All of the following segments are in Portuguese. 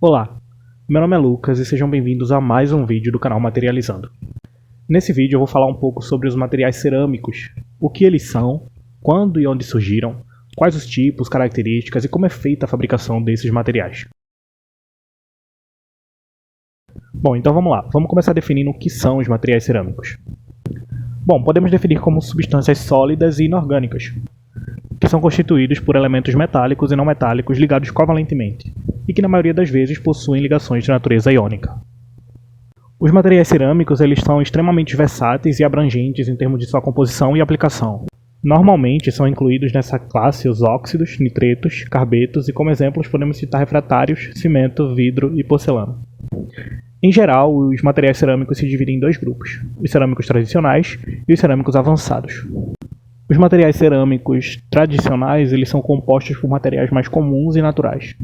Olá, meu nome é Lucas e sejam bem-vindos a mais um vídeo do canal Materializando. Nesse vídeo eu vou falar um pouco sobre os materiais cerâmicos, o que eles são, quando e onde surgiram, quais os tipos, características e como é feita a fabricação desses materiais. Bom, então vamos lá, vamos começar definindo o que são os materiais cerâmicos. Bom, podemos definir como substâncias sólidas e inorgânicas, que são constituídos por elementos metálicos e não metálicos ligados covalentemente, e que na maioria das vezes possuem ligações de natureza iônica. Os materiais cerâmicos eles são extremamente versáteis e abrangentes em termos de sua composição e aplicação. Normalmente são incluídos nessa classe os óxidos, nitretos, carbetos e como exemplos podemos citar refratários, cimento, vidro e porcelana. Em geral, os materiais cerâmicos se dividem em dois grupos, os cerâmicos tradicionais e os cerâmicos avançados. Os materiais cerâmicos tradicionais eles são compostos por materiais mais comuns e naturais,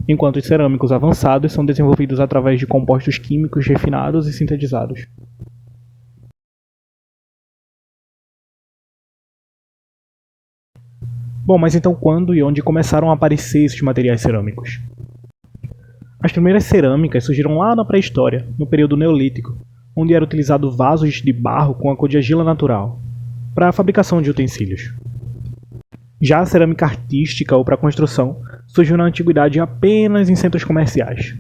enquanto os cerâmicos avançados são desenvolvidos através de compostos químicos refinados e sintetizados. Bom, mas então quando e onde começaram a aparecer esses materiais cerâmicos? As primeiras cerâmicas surgiram lá na pré-história, no período neolítico, onde era utilizado vasos de barro com a cor de argila natural, para a fabricação de utensílios. Já a cerâmica artística ou para construção surgiu na antiguidade apenas em centros comerciais.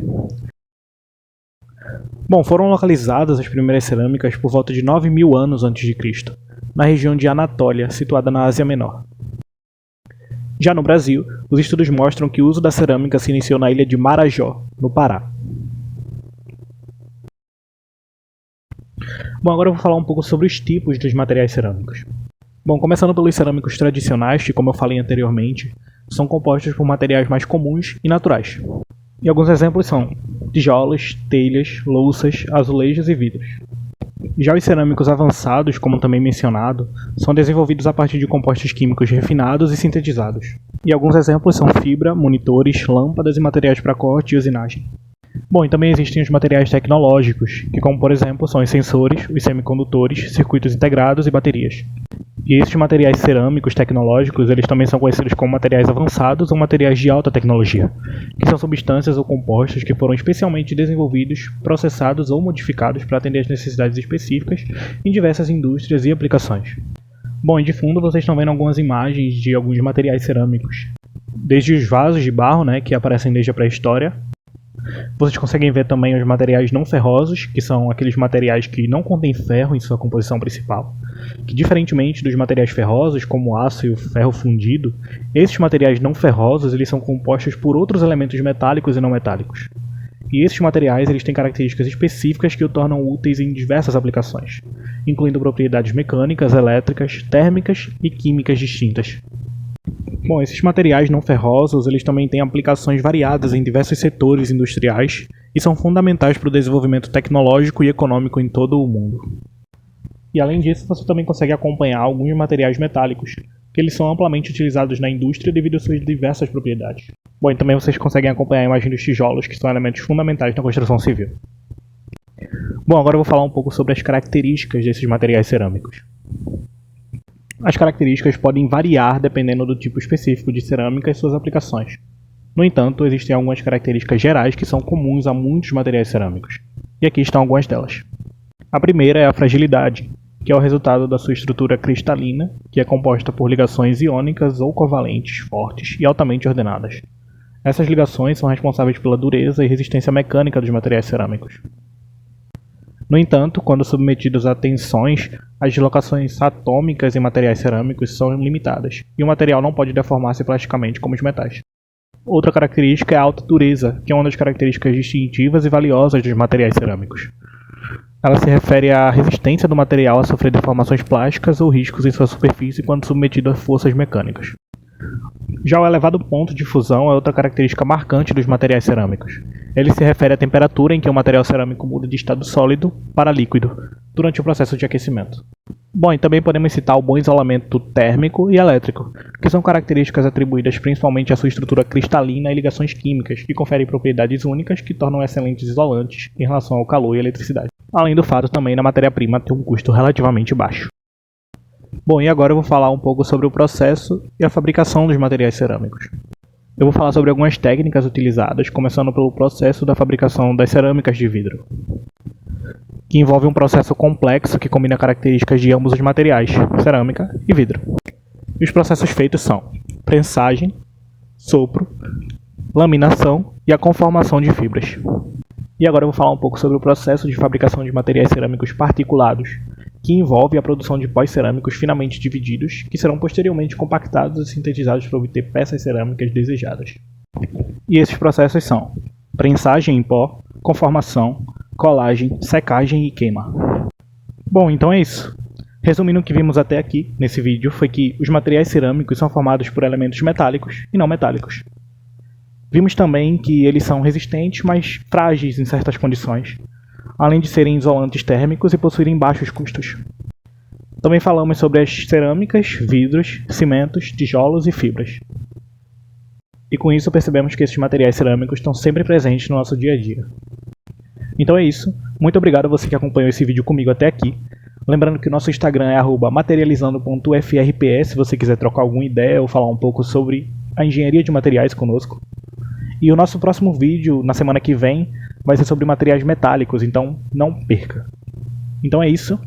Bom, foram localizadas as primeiras cerâmicas por volta de 9.000 anos antes de Cristo, na região de Anatólia, situada na Ásia Menor. Já no Brasil, os estudos mostram que o uso da cerâmica se iniciou na ilha de Marajó, no Pará. Bom, agora eu vou falar um pouco sobre os tipos dos materiais cerâmicos. Bom, começando pelos cerâmicos tradicionais, que como eu falei anteriormente, são compostos por materiais mais comuns e naturais. E alguns exemplos são tijolos, telhas, louças, azulejos e vidros. Já os cerâmicos avançados, como também mencionado, são desenvolvidos a partir de compostos químicos refinados e sintetizados. E alguns exemplos são fibra, monitores, lâmpadas e materiais para corte e usinagem. Bom, e também existem os materiais tecnológicos, que como por exemplo são os sensores, os semicondutores, circuitos integrados e baterias. E esses materiais cerâmicos tecnológicos, eles também são conhecidos como materiais avançados ou materiais de alta tecnologia, que são substâncias ou compostos que foram especialmente desenvolvidos, processados ou modificados para atender às necessidades específicas em diversas indústrias e aplicações. Bom, e de fundo vocês estão vendo algumas imagens de alguns materiais cerâmicos, desde os vasos de barro, que aparecem desde a pré-história. Vocês conseguem ver também os materiais não ferrosos, que são aqueles materiais que não contêm ferro em sua composição principal, que diferentemente dos materiais ferrosos, como o aço e o ferro fundido, esses materiais não ferrosos eles são compostos por outros elementos metálicos e não metálicos. E esses materiais eles têm características específicas que o tornam úteis em diversas aplicações, incluindo propriedades mecânicas, elétricas, térmicas e químicas distintas. Bom, esses materiais não ferrosos eles também têm aplicações variadas em diversos setores industriais e são fundamentais para o desenvolvimento tecnológico e econômico em todo o mundo. E além disso, você também consegue acompanhar alguns materiais metálicos, que eles são amplamente utilizados na indústria devido às suas diversas propriedades. Bom, e também vocês conseguem acompanhar a imagem dos tijolos, que são elementos fundamentais na construção civil. Bom, agora eu vou falar um pouco sobre as características desses materiais cerâmicos. As características podem variar dependendo do tipo específico de cerâmica e suas aplicações. No entanto, existem algumas características gerais que são comuns a muitos materiais cerâmicos. E aqui estão algumas delas. A primeira é a fragilidade, que é o resultado da sua estrutura cristalina, que é composta por ligações iônicas ou covalentes fortes e altamente ordenadas. Essas ligações são responsáveis pela dureza e resistência mecânica dos materiais cerâmicos. No entanto, quando submetidos a tensões, as deslocações atômicas em materiais cerâmicos são limitadas, e o material não pode deformar-se plasticamente como os metais. Outra característica é a alta dureza, que é uma das características distintivas e valiosas dos materiais cerâmicos. Ela se refere à resistência do material a sofrer deformações plásticas ou riscos em sua superfície quando submetido a forças mecânicas. Já o elevado ponto de fusão é outra característica marcante dos materiais cerâmicos. Ele se refere à temperatura em que o material cerâmico muda de estado sólido para líquido durante o processo de aquecimento. Bom, e também podemos citar o bom isolamento térmico e elétrico, que são características atribuídas principalmente à sua estrutura cristalina e ligações químicas, que conferem propriedades únicas que tornam excelentes isolantes em relação ao calor e eletricidade. Além do fato também da matéria-prima ter um custo relativamente baixo. Bom, e agora eu vou falar um pouco sobre o processo e a fabricação dos materiais cerâmicos. Eu vou falar sobre algumas técnicas utilizadas, começando pelo processo da fabricação das cerâmicas de vidro, que envolve um processo complexo que combina características de ambos os materiais, cerâmica e vidro. E os processos feitos são prensagem, sopro, laminação e a conformação de fibras. E agora eu vou falar um pouco sobre o processo de fabricação de materiais cerâmicos particulados, que envolve a produção de pós-cerâmicos finamente divididos, que serão posteriormente compactados e sintetizados para obter peças cerâmicas desejadas. E esses processos são prensagem em pó, conformação, colagem, secagem e queima. Bom, então é isso. Resumindo o que vimos até aqui nesse vídeo foi que os materiais cerâmicos são formados por elementos metálicos e não metálicos. Vimos também que eles são resistentes, mas frágeis em certas condições, além de serem isolantes térmicos e possuírem baixos custos. Também falamos sobre as cerâmicas, vidros, cimentos, tijolos e fibras. E com isso percebemos que esses materiais cerâmicos estão sempre presentes no nosso dia a dia. Então é isso, muito obrigado a você que acompanhou esse vídeo comigo até aqui. Lembrando que o nosso Instagram é @materializando.frps se você quiser trocar alguma ideia ou falar um pouco sobre a engenharia de materiais conosco. E o nosso próximo vídeo, na semana que vem, vai ser sobre materiais metálicos, então não perca. Então é isso,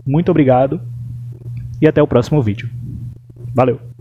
muito obrigado e até o próximo vídeo. Valeu!